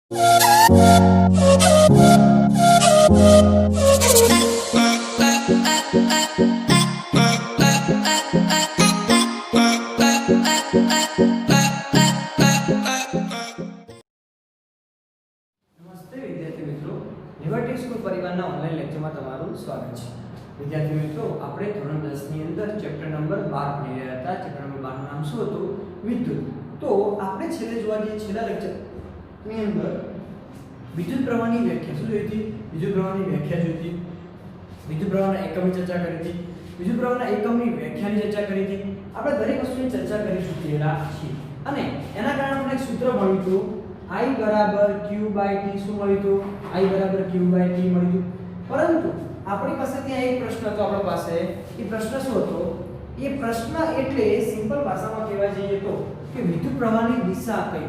વિદ્યાર્થી મિત્રો, liberty school પરિવારના ઓનલાઈન લેક્ચરમાં તમારું સ્વાગત છે. વિદ્યાર્થી મિત્રો, આપણે ધોરણ 10 ની અંદર ચેપ્ટર નંબર 12 ભણી રહ્યા હતા. ચેપ્ટર નંબર 12 નું નામ શું હતું? વિદ્યુત. તો આપણે છેલ્લે જોવા જઈએ છેલ્લા લેક્ચરની અંદર વિદ્યુત પ્રવાહની વ્યાખ્યા શું જોઈ હતી? વિદ્યુત પ્રવાહની વ્યાખ્યા જોઈ હતી. વિદ્યુત પ્રવાહના એકમની ચર્ચા કરી હતી. વિદ્યુત પ્રવાહના એકમની વ્યાખ્યાની ચર્ચા કરી હતી. આપણે દરેક વસ્તુની ચર્ચા કરી ચૂકેલા છીએ અને એના કારણે આપણે એક સૂત્ર મળ્યું હતું I બરાબર q/t. શું મળ્યું હતું? I બરાબર q/t મળ્યું હતું. પરંતુ આપણી પાસે ત્યાં એક પ્રશ્ન હતો. આપણા પાસે એ પ્રશ્ન શું હતો? એ પ્રશ્ન એટલે સિમ્પલ ભાષામાં કહેવા જઈએ તો કે વિદ્યુત પ્રવાહની દિશા કઈ?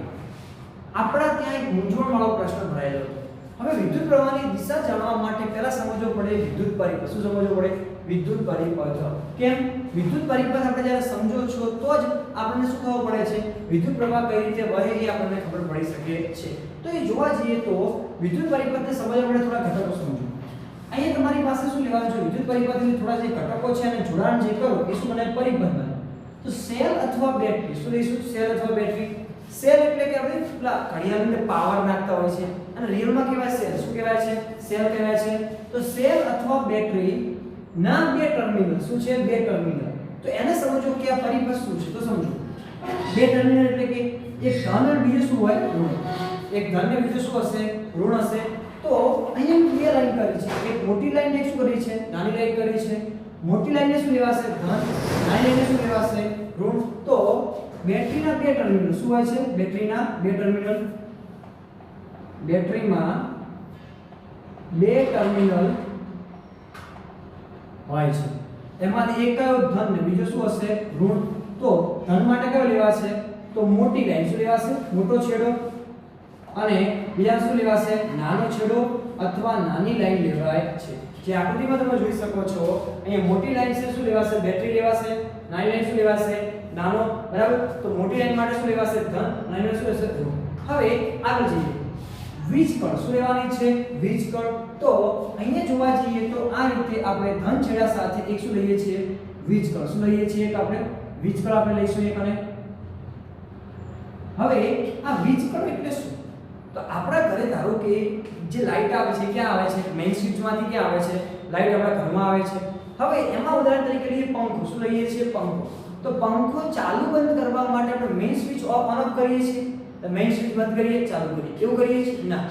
આપણા ત્યાં એક મૂંઝવણવાળો પ્રશ્ન ભરાયેલો હતો. હવે વિદ્યુત પ્રવાહની દિશા જાણવા માટે પહેલા સમજવું પડે વિદ્યુત પરિપથ. શું સમજવું પડે? વિદ્યુત પરિપથ. કેમ? વિદ્યુત પરિપથ આપણે જ્યારે સમજો છો તો જ આપણને શું ખબર પડે છે? વિદ્યુત પ્રવાહ કઈ રીતે વહે એ આપણને ખબર પડી શકે છે. તો એ જોવા જઈએ તો વિદ્યુત પરિપથને સમજવા માટે થોડા ઘટકો સમજો. અહીંયા તમારી પાસે શું લેવાનું છે? વિદ્યુત પરિપથની થોડા જે ઘટકો છે અને જોડાણ જે કરો એ શું બને? પરિપથ બને. તો સેલ અથવા બેટરી. શું લઈશું? સેલ અથવા બેટરી. સેલ એટલે કે આપણે પેલા ઘડિયાળની અંદર પાવર નાખતા હોય છે અને રિયલમાં કહેવાય સેલ. શું કહેવાય છે? સેલ કહેવાય છે. તો સેલ અથવા બેટરી ના બે ટર્મિનલ. શું છે? બે ટર્મિનલ. તો એને સમજો કે આ પરિપથ શું છે. તો સમજો બે ટર્મિનલ એટલે કે એક ધન અને બીજું શું હોય? ઋણ. એક ધન ને બીજું શું હશે? ઋણ હશે. તો અહીંયા બે લાઈન કરી છે. એક મોટી લાઈન ને શું કરી છે? નાની લાઈન કરી છે. મોટી લાઈનને શું લેવાશે? ધન. નાની લાઈનને શું લેવાશે? ઋણ. તો બેટરીના બે ટર્મિનલ શું હોય છે? બેટરીના બે ટર્મિનલ. બેટરીમાં બે ટર્મિનલ હોય છે. એમાંથી એક કયો? ધન ને બીજો શું હશે? ઋણ. તો ધન માટે કયો લેવાશે? તો મોટી લાઈન. શું લેવાશે? મોટો છેડો. અને બીજા શું લેવાશે? નાનો છેડો અથવા નાની લાઈન લેવાય છે. જે આકૃતિમાં તમે જોઈ શકો છો અહીંયા મોટી લાઈન છે શું લેવાશે? બેટરી લેવાશે. નાની લાઈન શું લેવાશે? નાનો. બરાબર. તો મોટી લાઈન માટે શું લેવાશે? ધન. નાની લાઈન શું લેશે? ઋણ. હવે આગળ જઈએ. વીજ કણ શું લેવાની છે? વીજ કણ. તો અહીંયા જોવા જઈએ તો આ રીતે આપણે ધન છેડા સાથે એક શું લઈએ છીએ? વીજ કણ. શું લઈએ છીએ? કે આપણે વીજ કણ આપણે લઈશું એક. અને હવે આ વીજ કણ એટલે શું? તો આપણા ઘરે ધારો કે જે લાઈટ આવે છે ક્યાં આવે છે? મેઇન સ્વિચમાંથી ક્યાં આવે છે? લાઈટ આપણા ઘરમાં આવે છે. હવે એમાં ઉદાહરણ તરીકે લઈએ પંખો. શું લઈએ છીએ? પંખો. તો પંખો ચાલુ બંધ કરવા માટે આપણે main switch off on of કરીએ છીએ. તો મેઇન સ્વિચ બંધ કરીએ, ચાલુ કરીએ. કેવું કરીએ છીએ? ના.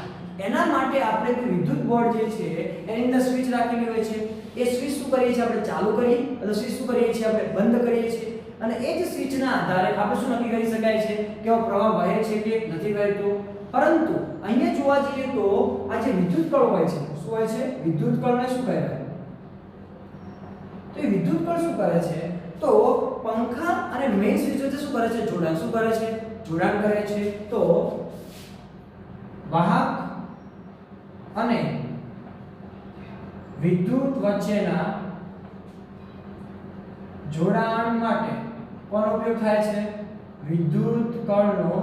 એના માટે આપણે વિદ્યુત બોર્ડ જે છે એની અંદર સ્વિચ રાખેલી હોય છે. એ સ્વિચ શું કરીએ છીએ? આપણે ચાલુ કરીએ અથવા સ્વિચ શું કરીએ છીએ? આપણે બંધ કરીએ છીએ. અને એ જ સ્વિચના આધારે આપણે શું નક્કી કરી શકાય છે કે આ પ્રવાહ વહે છે કે નથી વહેતો. પરંતુ અહીંયા જોવા જઈએ તો આ જે વિદ્યુત કણ હોય છે શું હોય છે? વિદ્યુત કણને શું કહેવાય? તો એ વિદ્યુત કણ શું કરે છે? તો પંખા અને મેઇન સ્વિચ વચ્ચે શું કરે છે? જોડાણ. શું કરે છે? જોડાણ કરે છે. તો વાહક અને વિદ્યુત વચ્ચેના જોડાણ માટે કોનો ઉપયોગ થાય છે? વિદ્યુત કણનો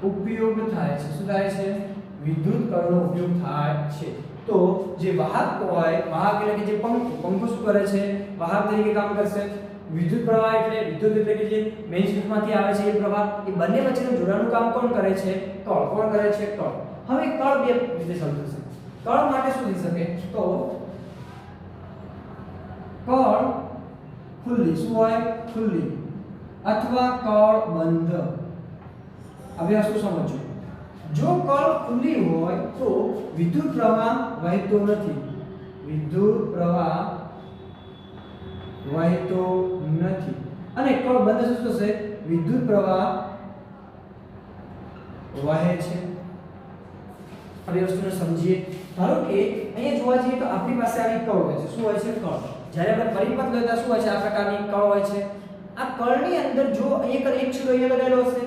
ઉપયોગ થાય છે. શું થાય છે? વિદ્યુત કણનો ઉપયોગ થાય છે. તો જે વાહક હોય, વાહક એટલે કે જે પંખો શું કરે છે? વાહક તરીકે કામ કરશે. વિદ્યુત પ્રવાહ એટલે વિદ્યુત એટલે કે જે મેઇન સ્વિચમાંથી આવે છે એ પ્રવાહ, એ બંને વચ્ચેનું જોડાણનું કામ કોણ કરે છે? કણ. કોણ કરે છે? કણ. હવે કણ બે રીતે સમજશે. કણ માટે શું થઈ શકે? તો કણ ખુલ્લી. શું હોય? ખુલ્લી. અથવા કણ બંધ. હવે આ શું સમજો? જો કણ ખુલ્લી હોય તો વિદ્યુત પ્રવાહ વહેતો નથી. વિદ્યુત પ્રવાહ વહેતો નથી. અને કણ બંધ શું થશે? વિદ્યુત પ્રવાહ વહે છે. હવે વસ્તુને સમજીએ. ધારો કે અહીંયા જોવા જઈએ તો આપણી પાસે આવી કણ હોય છે. શું હોય છે? કણ. જ્યારે આપણે પરિપથ લેતા શું હોય છે? આ પ્રકારની કણ હોય છે. આ કણની અંદર જો એક છેડો અહીંયા લગાવેલો હશે,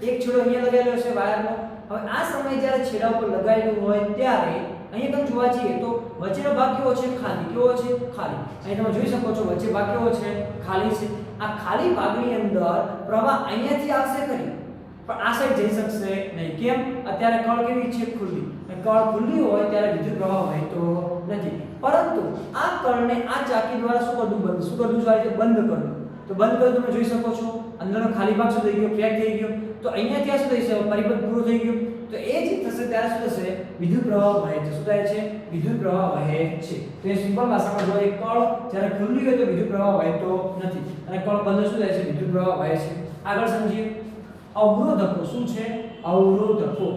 એક છેડો અહીંયા લગાવેલો હશે વાયરનો. હવે આ સમયે જ્યારે છેડા ઉપર લગાવેલું હોય ત્યારે અહીંયા તમે જોવા જઈએ તો વચ્ચેનો ભાગ કેવો છે? ખાલી. કેવો છે? ખાલી. અહીં તમે જોઈ શકો છો વચ્ચે ભાગ કેવો છે? ખાલી છે. આ ખાલી ભાગની અંદર પ્રવાહ અહીંયાથી આવશે ખરી, પણ આ સાઈડ જઈ શકશે નહીં. કેમ? અત્યારે કળ કેવી છે? ખુલ્લી. કળ ખુલ્લી હોય ત્યારે વિદ્યુત પ્રવાહ વહેતો નથી. પરંતુ આ કળને આ ચાકી દ્વારા શું કરવું? બંધ. શું કરવું જોઈએ? બંધ કરવું. તો બંધ કરો તમે જોઈ શકો છો અંદરનો ખાલી ભાગ શું થઈ ગયો? પેક થઈ ગયો. તો અહીંયા ત્યાં શું થઈ છે? પરિપથ પૂરો થઈ ગયો. તો એ જે થશે ત્યારે શું થશે? વિદ્યુત પ્રવાહ વહે છે. શું થાય છે? વિદ્યુત પ્રવાહ વહે છે. તો એ સિમ્પલ ભાષામાં જો એક કળ જ્યારે ખુલ્લી હોય તો વિદ્યુત પ્રવાહ વહેતો નથી અને કળ બંધ શું થાય છે? વિદ્યુત પ્રવાહ વહે છે. આગળ સમજીએ. અવરોધકો શું છે? અવરોધકો.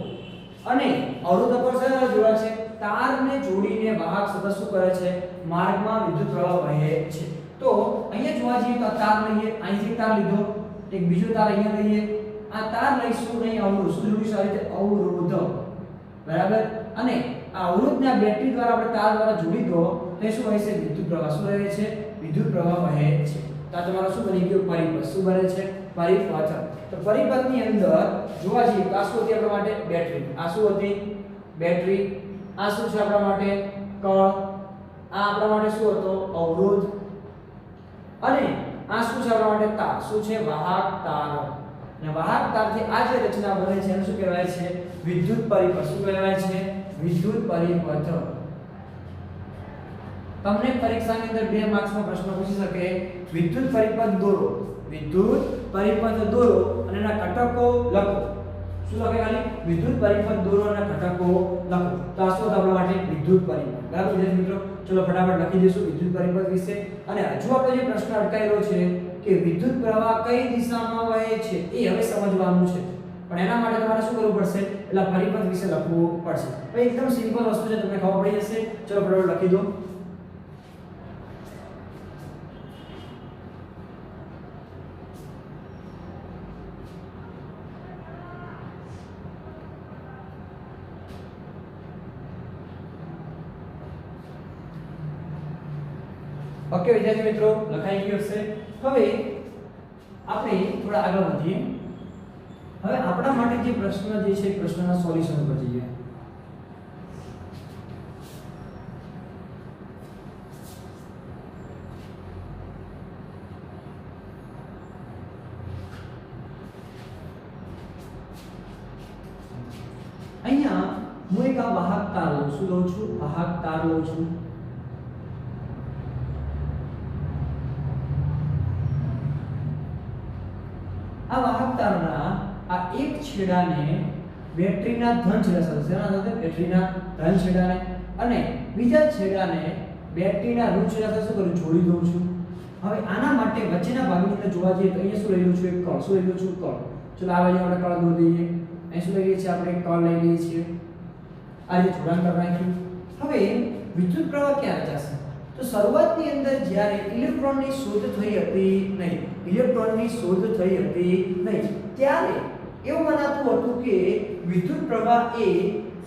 અને અવરોધકો સાથે જોડા છે તારને જોડીને વાહક સતત શું કરે છે? માર્ગમાં વિદ્યુત પ્રવાહ વહે છે. તો અહીંયા જોવા જઈએ તો આ તાર લઈએ, અહીંથી તાર લીધો, એક બીજો તાર અહીંયા લઈએ, આ તાર લઈશું નહીં અવરોધ. શું જોડીશું? આ રીતે અવરોધ. બરાબર. અને આ અવરોધને આ બેટરી દ્વારા આપણે તાર દ્વારા જોડી દો તો શું વહે છે? વિદ્યુત પ્રવાહ. શું વહે છે? વિદ્યુત પ્રવાહ વહે છે. તો આ તમારો શું બની ગયો? પરિપથ. શું બને છે? પરિપથ. તો પરિપથની અંદર જોવા જઈએ તો આ શું હતી આપણા માટે? બેટરી. આ શું હતી? બેટરી. આ શું છે આપણા માટે? કળ. આ આપણા માટે શું હતો? અવરોધ. અને આ શું છે આપણા માટે? તાર. શું છે? વાહક તાર. અને વાહક તારથી આ જે રચના બને છે એને શું કહેવાય છે? વિદ્યુત પરિપથ. શું કહેવાય છે? વિદ્યુત પરિપથ. તમને પરીક્ષાની અંદર 2 માર્ક્સમાં પ્રશ્ન પૂછી શકે વિદ્યુત પરિપથ દોરો. વિદ્યુત પરિપથ દોરો અને એના ઘટકો લખો. શું લખે? ખાલી વિદ્યુત પરિપથ દોરો અને ઘટકો લખો. તો આ શું આપણા માટે? વિદ્યુત પરિપથ. બરાબર વિદ્યાર્થી મિત્રો, ચલો ફટાફટ લખી દઈશું વિદ્યુત પરિપથ વિશે. અને હજુ આપણે જે પ્રશ્ન અટકાયેલો છે કે વિદ્યુત પ્રવાહ કઈ દિશામાં વહે છે એ હવે સમજવાનું છે. પણ એના માટે તમારે શું કરવું પડશે? એટલે પરિપથ વિશે લખવું પડશે. તો એકદમ સિમ્પલ વસ્તુ છે, તમને ખબર પડી જશે. ચલો ફટાફટ લખી દો. ઓકે વિદ્યાર્થી મિત્રો, લખાઈ ગયું હશે. હવે આપણે થોડા આગળ વધીએ. હવે આપણા માટે જે પ્રશ્ન જે છે પ્રશ્નના સોલ્યુશન પર જઈએ. અહીંયા હું એક આ વાહક તાર લઉં છું. લઉં છું વાહક તાર લઉં છું. આ વાહક તારના આ એક છેડાને બેટરીના ધન છેડા સાથે, શેના સાથે? બેટરીના ધન છેડાને, અને બીજા છેડાને બેટરીના ઋણ છેડા સાથે શું કરું? જોડી દઉં છું. હવે આના માટે વચ્ચેના ભાગની અંદર જોવા જઈએ તો અહીંયા શું લઈ લઉં છું? એક કળ. શું લઈ લઉં છું? કળ. ચલો આ બાજુ આપણે કળ દોરી દઈએ. અહીં શું લઈ લઈએ છીએ? આપણે એક કળ લઈ લઈએ છીએ. આ રીતે જોડાણ કરી નાખ્યું. હવે વિદ્યુત પ્રવાહ ક્યાં રચાશે? તો શરૂઆતની અંદર જ્યારે ઇલેક્ટ્રોનની શોધ થઈ હતી નહીં, ઇલેક્ટ્રોનની શોધ થઈ હતી નહીં, ત્યારે એવું મનાતું હતું કે વિદ્યુત પ્રવાહ એ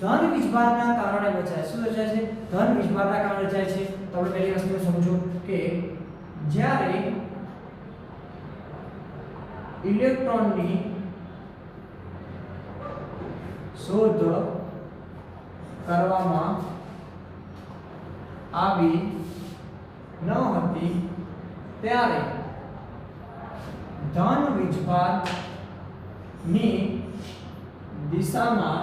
ધન વીજભારના કારણે રચાય. શું રચાય છે? ધન વીજભારના કારણે રચાય છે. તો આપણે પહેલી વસ્તુ સમજો કે જ્યારે ઇલેક્ટ્રોનની શોધ કરવામાં આવી ન હતી ત્યારે ધન વીજભારની દિશામાં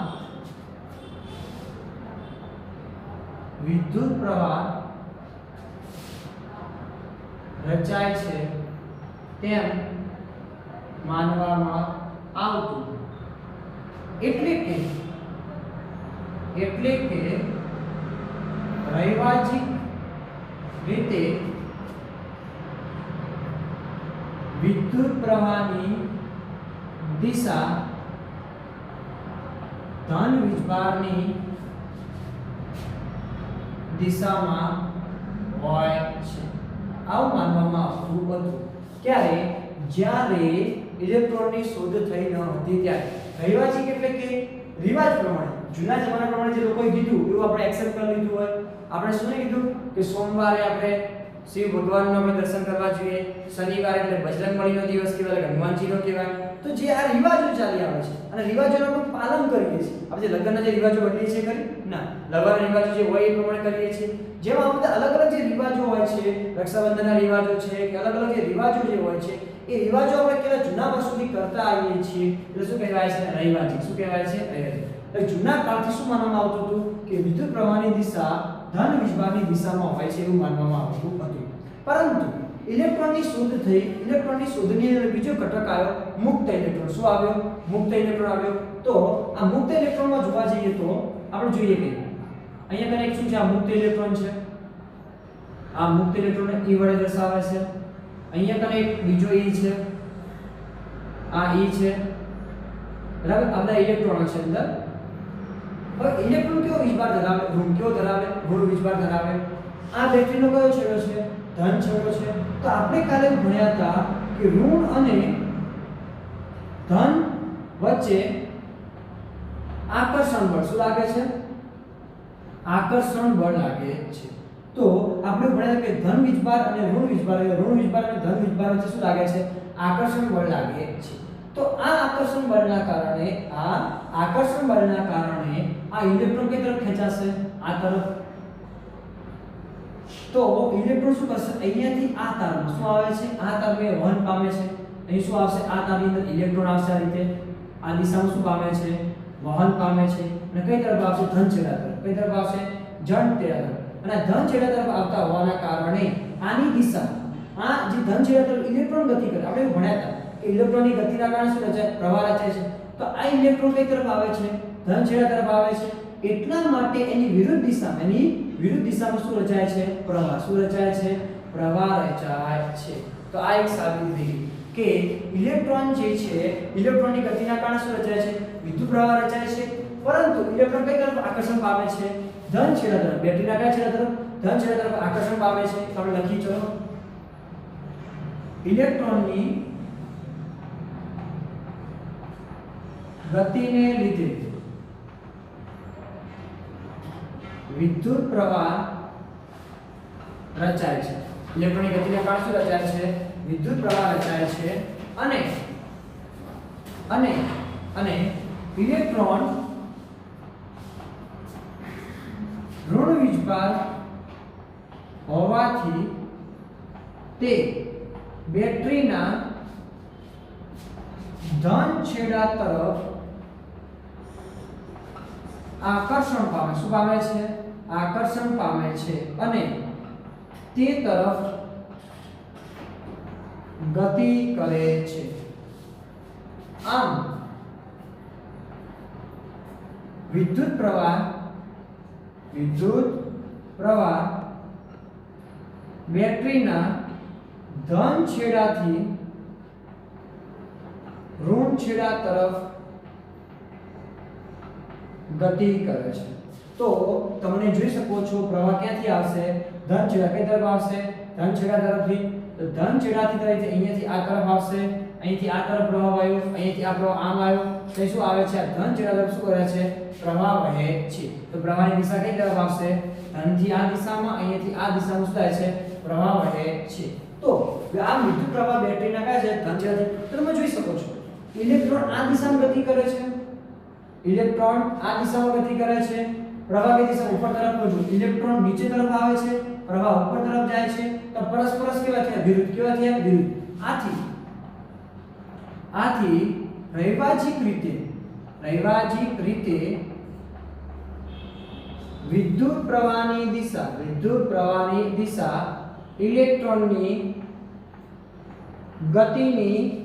વિદ્યુત પ્રવાહ રચાય છે તેમ માનવામાં આવતું. એટલે કે રૈવાજિક રીતે વિદ્યુત પ્રવાહની દિશા ધન વીજભારની દિશામાં હોય છે, આવું માનવામાં આવતું હતું. ક્યારે? જ્યારે ઇલેક્ટ્રોનની શોધ થઈ ન હતી ત્યારે. રૈવાજિક એટલે કે રિવાજ પ્રમાણે, જૂના જમાના પ્રમાણે જે લોકોએ કીધું એવું આપણે એક્સેપ્ટ કરી લીધું હોય. આપણે શું કીધું કે સોમવારે આપણે શિવ ભગવાનનું આપણે દર્શન કરવા જોઈએ, શનિવારે એટલે બજરંગબલીનો દિવસ કહેવાય, હનુમાનજીનો કહેવાય. તો જે આ રિવાજો ચાલી આવે છે અને રિવાજોનું આપણે પાલન કરીએ છીએ. આપણે જે લગ્નના જે રિવાજો બદલીએ છીએ ખરી? ના, લગ્નના રિવાજો જે હોય એ પ્રમાણે કરીએ છીએ. જેમાં આ બધા અલગ અલગ જે રિવાજો હોય છે, રક્ષાબંધનના રિવાજો છે કે અલગ અલગ જે રિવાજો જે હોય છે એ રિવાજો આપણે કેટલા જૂના વર્ષોથી કરતા આવીએ છીએ એટલે શું કહેવાય છે રૈવાજિક શું કહેવાય છે રૈવાજિક એટલે જૂના કાળથી શું માનવામાં આવતું હતું કે વિદ્યુત પ્રવાહની દિશા ધન વીજભારની દિશામાં હોય છે એવું માનવામાં આવતું હતું પરંતુ ઇલેક્ટ્રોનની શોધ થઈ ઇલેક્ટ્રોનની શોધની અંદર બીજો ઘટક આવ્યો મુક્ત ઇલેક્ટ્રોન શું આવ્યો મુક્ત ઇલેક્ટ્રોન આવ્યો તો આ મુક્ત ઇલેક્ટ્રોનમાં જોવા જઈએ તો આપણે જોઈએ કે અહીંયા કને એક શું છે આ મુક્ત ઇલેક્ટ્રોન છે આ મુક્ત ઇલેક્ટ્રોનને E વડે દર્શાવે છે અહીંયા કને એક બીજો E છે આ E છે બરાબર આ બધા ઇલેક્ટ્રોનો છે અંદર હવે ઇલેક્ટ્રોન કેવો વીજભાર ધરાવે ઋણ કેવો ધરાવે ઋણ વીજભાર ધરાવે આ બેટરીનો કયો છેડો છે ધન છેડો છે તો આપણે કાલે ભણ્યા હતા કે ઋણ અને ધન વચ્ચે આકર્ષણ બળ શું લાગે છે આકર્ષણ બળ લાગે છે તો આપણે ભણ્યા કે ધન વીજભાર અને ઋણ વીજભાર અને ધન વીજભાર વચ્ચે શું લાગે છે આકર્ષણ બળ લાગે છે તો આ આકર્ષણ બળના કારણે આ ઇલેક્ટ્રોન કઈ તરફ ખેંચાશે આ તરફ તો ઇલેક્ટ્રોન શું કરશે અહીંયાથી આ તારમાં શું આવે છે આ તારને વહન પામે છે અહીં શું આવશે આ તારની અંદર ઇલેક્ટ્રોન આવશે આ રીતે આ દિશામાં શું પામે છે વહન પામે છે અને કઈ તરફ આવશે ધન છેડા તરફ કઈ તરફ આવશે જન છેડા તરફ અને ધન છેડા તરફ આવતા હોવાના કારણે આની દિશા આ જે ધન છેડા તરફ ઇલેક્ટ્રોન ગતિ કરે આપણે ભણ્યા હતા કે ઇલેક્ટ્રોનની ગતિના કારણે શું રચાય પ્રવાહ રચાય છે તો આ ઇલેક્ટ્રોન કઈ તરફ આવે છે ધન છેડા તરફ આવે છે એટલા માટે એની વિરુદ્ધ દિશામાં શું રચાય છે પ્રવાહ શું રચાય છે પ્રવાહ રચાય છે તો આ એક સાબિત થઈ કે ઇલેક્ટ્રોન જે છે ઇલેક્ટ્રોનની ગતિના કારણે શું રચાય છે વિદ્યુત પ્રવાહ રચાય છે પરંતુ ઇલેક્ટ્રોન કઈ તરફ આકર્ષણ પામે છે ધન છેડા તરફ બેટરીના કયા છેડા તરફ ધન છેડા તરફ આકર્ષણ પામે છે તો આપણે લખી ચલો ઇલેક્ટ્રોનની ગતિને લીધે વિદ્યુત પ્રવાહ રચાય છે ઇલેક્ટ્રોનની ગતિના કારણે શું રચાય છે વિદ્યુત પ્રવાહ રચાય છે અને ઇલેક્ટ્રોન ઋણ વીજભાર હોવાથી તે બેટરીના ધન છેડા તરફ આકર્ષણ પામે શું પામે છે આકર્ષણ પામે છે અને તે તરફ ગતિ કરે છે આમ વિદ્યુત પ્રવાહ બેટરીના ધન છેડાથી ઋણ છેડા તરફ ગતિ કરે છે તો તમને જોઈ શકો છો પ્રવાહ ક્યાંથી આવશે ધન છેડા કઈ તરફ આવશે ધન છેડા તરફથી તો ધન છેડાથી તરફથી અહીંયાથી આ તરફ આવશે અહીંથી આ તરફ પ્રવાહ આવ્યો અહીંથી આ પ્રવાહ આમ આવ્યો તો શું આવે છે આ ધન છેડા તરફ શું કરે છે પ્રવાહ વહે છે તો પ્રવાહની દિશા કઈ તરફ આવશે ધનથી આ દિશામાં અહીંયાથી આ દિશામાં શું થાય છે પ્રવાહ વહે છે તો આ વિદ્યુત પ્રવાહ બેટરીના કયા છે ધન છેડાથી તો તમે જોઈ શકો છો ઇલેક્ટ્રોન આ દિશામાં ગતિ કરે છે ઇલેક્ટ્રોન આ દિશામાં ગતિ કરે છે પ્રવાહ કઈ દિશા ઉપર તરફ વધુ ઇલેક્ટ્રોન નીચે તરફ આવે છે પ્રવાહ ઉપર તરફ જાય છે તો પરસ્પર કેવા થયા વિરુદ્ધ કેવા થયા વિરુદ્ધ આથી રૈવાજિક રીતે વિદ્યુત પ્રવાહની દિશા ઇલેક્ટ્રોનની ગતિની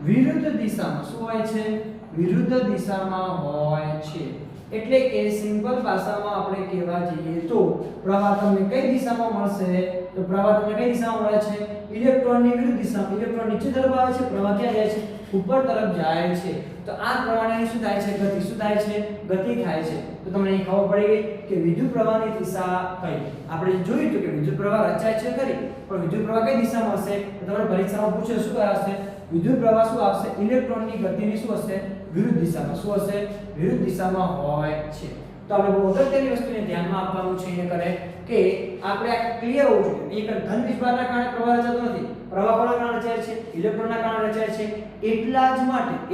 વિરુદ્ધ દિશામાં શું હોય છે વિરુદ્ધ દિશામાં હોય છે એટલે કે સિમ્પલ ભાષામાં આપણે કહેવા જઈએ તો પ્રવાહ તમને કઈ દિશામાં મળશે તો પ્રવાહ તમને કઈ દિશામાં મળે છે ઇલેક્ટ્રોનની વિરુદ્ધ દિશામાં ઇલેક્ટ્રોન નીચે તરફ આવે છે પ્રવાહ ક્યાં જાય છે ઉપર તરફ જાય છે તો આ પ્રવાહની શું થાય છે ગતિ શું થાય છે ગતિ થાય છે તો તમને અહીં ખબર પડી ગઈ કે વિદ્યુત પ્રવાહની દિશા કઈ આપણે જોયું હતું કે વિદ્યુત પ્રવાહ રચાય છે ખરી પણ વિદ્યુત પ્રવાહ કઈ દિશામાં હશે તો તમને પરીક્ષામાં પૂછે શું કરાશે વિદ્યુત પ્રવાહ શું આવશે ઇલેક્ટ્રોનની ગતિની શું હશે વિરુદ્ધ દિશામાં શું હશે વિરુદ્ધ દિશામાં હોય છે તો આપણે બહુ અગત્યની વસ્તુને ધ્યાનમાં આપવાનું છે એ કરે કે આપણે આ ક્લિયર હોવું જોઈએ એક ધન વીજભારના કારણે પ્રવાહ રચાતો નથી પ્રવાહ કોના કારણે રચાય છે ઇલેક્ટ્રોનના કારણે રચાય છે એટલા જ માટે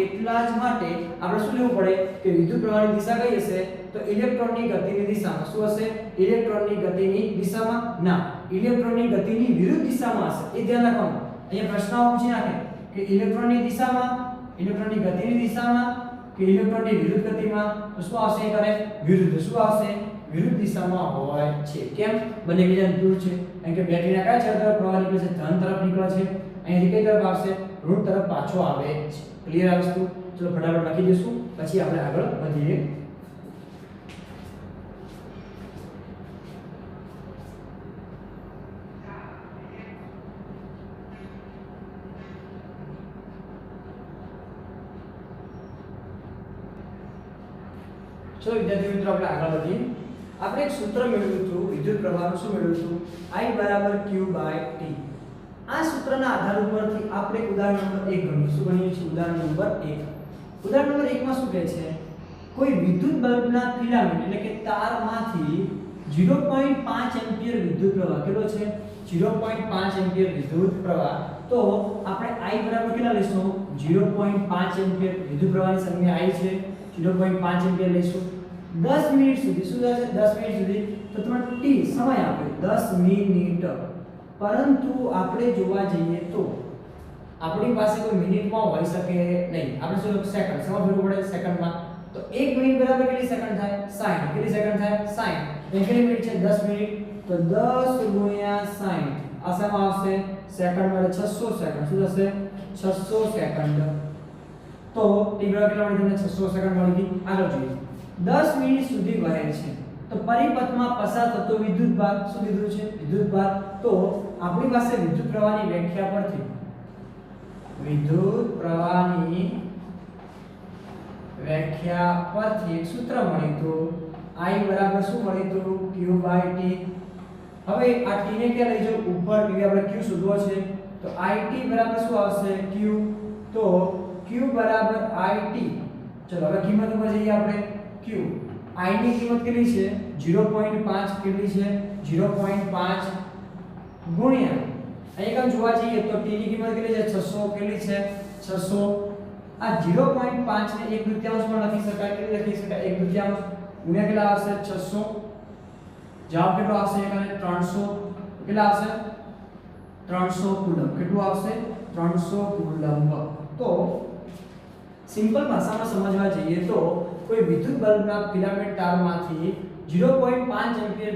આપણે શું લેવું પડે કે વિદ્યુત પ્રવાહની દિશા કઈ હશે તો ઇલેક્ટ્રોનની ગતિની દિશામાં શું હશે ઇલેક્ટ્રોનની ગતિની દિશામાં ના ઇલેક્ટ્રોનની ગતિની વિરુદ્ધ દિશામાં હશે એ ધ્યાન રાખવાનું અહીંયા પ્રશ્નો પૂછી નાખે કે ઇલેક્ટ્રોનની દિશામાં ઇલેક્ટ્રોનની ગતિની દિશામાં કે ઇલેક્ટ્રોનની વિરુદ્ધ ગતિમાં તો શું આવશે એ કરે વિરુદ્ધ શું આવશે વિરુદ્ધ દિશામાં હોય છે કેમ બંને એકબીજાને દૂર છે કારણ કે બેટરીના કયા છેડા તરફ પ્રવાહ નીકળે છે ધન તરફ નીકળે છે અહીંથી કઈ તરફ આવશે ઋણ તરફ પાછો આવે છે ક્લિયર આ વસ્તુ ચલો ફટાફટ લખી દઈશું પછી આપણે આગળ વધીએ ચલો વિદ્યાર્થી મિત્રો આપણે આગળ વધીએ આપણે એક સૂત્ર મેળવ્યું હતું વિદ્યુત પ્રવાહનું શું મેળવ્યું હતું I q/t આ સૂત્રના આધાર ઉપરથી આપણે ઉદાહરણ નંબર 1 ગણીશું શું ગણીએ છીએ ઉદાહરણ નંબર 1 ઉદાહરણ નંબર 1 માં શું કહે છે કોઈ વિદ્યુત બલ્બના ફિલામેન્ટ એટલે કે તારમાંથી 0.5 એમ્પિયર વિદ્યુત પ્રવાહ કેટલો છે 0.5 એમ્પિયર વિદ્યુત પ્રવાહ તો આપણે I બરાબર કેટલા લઈશું 0.5 એમ્પિયર વિદ્યુત પ્રવાહની સંજ્ઞા I છે 0.5 એમ્પિયર લઈશું 10 મિનિટ સુધી શું થશે 10 મિનિટ સુધી તો તમારે t સમય આપે 10 મિનિટ પરંતુ આપણે જોવા જઈએ તો આપણી પાસે કોઈ મિનિટમાં હોઈ શકે નહીં આપણે શું સેકન્ડ સમય ફેરવું પડે સેકન્ડમાં તો 1 મિનિટ બરાબર કેટલી સેકન્ડ થાય 60 કેટલી સેકન્ડ થાય 60 કેટલી મિનિટ છે 10 મિનિટ તો 10 ગુણ્યા 60 આ સમય આવશે સેકન્ડ એટલે 600 સેકન્ડ શું થશે 600 સેકન્ડ તો t બરાબર કેટલા મળી તમને 600 સેકન્ડ મળી ગઈ આગળ જોઈએ 10 મિનિટ સુધી વહે છે તો પરિપથમાં પસાર થતો વિદ્યુત ભાર શું કીધું છે વિદ્યુત ભાર તો આપણી પાસે વિદ્યુત પ્રવાહની વ્યાખ્યા પરથી વિદ્યુત પ્રવાહની વ્યાખ્યા પરથી એક સૂત્ર મળ્યું હતું I બરાબર શું મળ્યું હતું q/t હવે આ t ને ક્યાં લઈ જાવ ઉપર કે આપણે q શોધવો છે તો it બરાબર શું આવશે q તો q બરાબર it ચલો હવે કિંમત ઉપર જઈએ આપણે q I ની કિંમત કેટલી છે 0.5 કેટલી છે 0.5 ગુણ્યા અહીં કામ જોવા જઈએ તો t ની કિંમત કેટલી છે 600 કેટલી છે 600 આ 0.5 ને 1/2 માં લખી શકાય કેટલી લખી શકાય 1/2 ગુણ્યા કેટલા આવશે 600 જવાબ કેટલો આવશે એકાને 300 કેટલા આવશે 300 કુલમ્બ કેટલું આવશે 300 કુલમ્બ તો સિમ્પલ ભાષામાં સમજવા જઈએ તો કોઈ વિદ્યુત બલ્બના ફિલામેન્ટ તારમાંથી 0.5 એમ્પિયર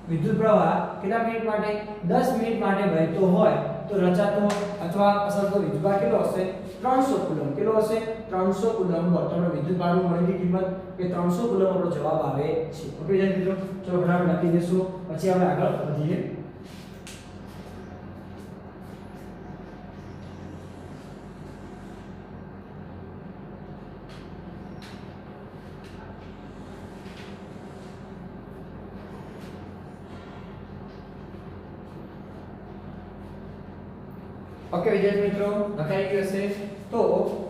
વિદ્યુત પ્રવાહ કેટલા મિનિટ માટે 10 મિનિટ માટે વહેતો હોય તો રચાતો અથવા પસારતો વિદ્યુતભાર કેટલો હશે 300 કુલમ્બ કેટલો હશે 300 કુલમ્બ તો આપણે વિદ્યુતભારની મળેલી કિંમત કે 300 કુલમ્બ આપણો જવાબ આવે છે ઓકે વિદ્યાર્થી મિત્રો ચલો ફટાફટ લખી દઈશું પછી આપણે આગળ વધીએ ઓકે વિદ્યાર્થી મિત્રો લખાઈ ગયું હશે તો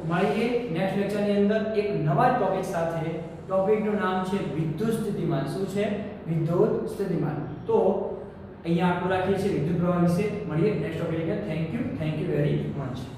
મળીએ નેક્સ્ટ લેક્ચરની અંદર એક નવા ટોપિક સાથે ટોપિકનું નામ છે વિદ્યુત સ્થિતિમાન શું છે વિદ્યુત સ્થિતિમાન તો અહીંયા આટલું રાખીએ છીએ વિદ્યુત પ્રવાહ વિશે મળીએ next topic thank you very much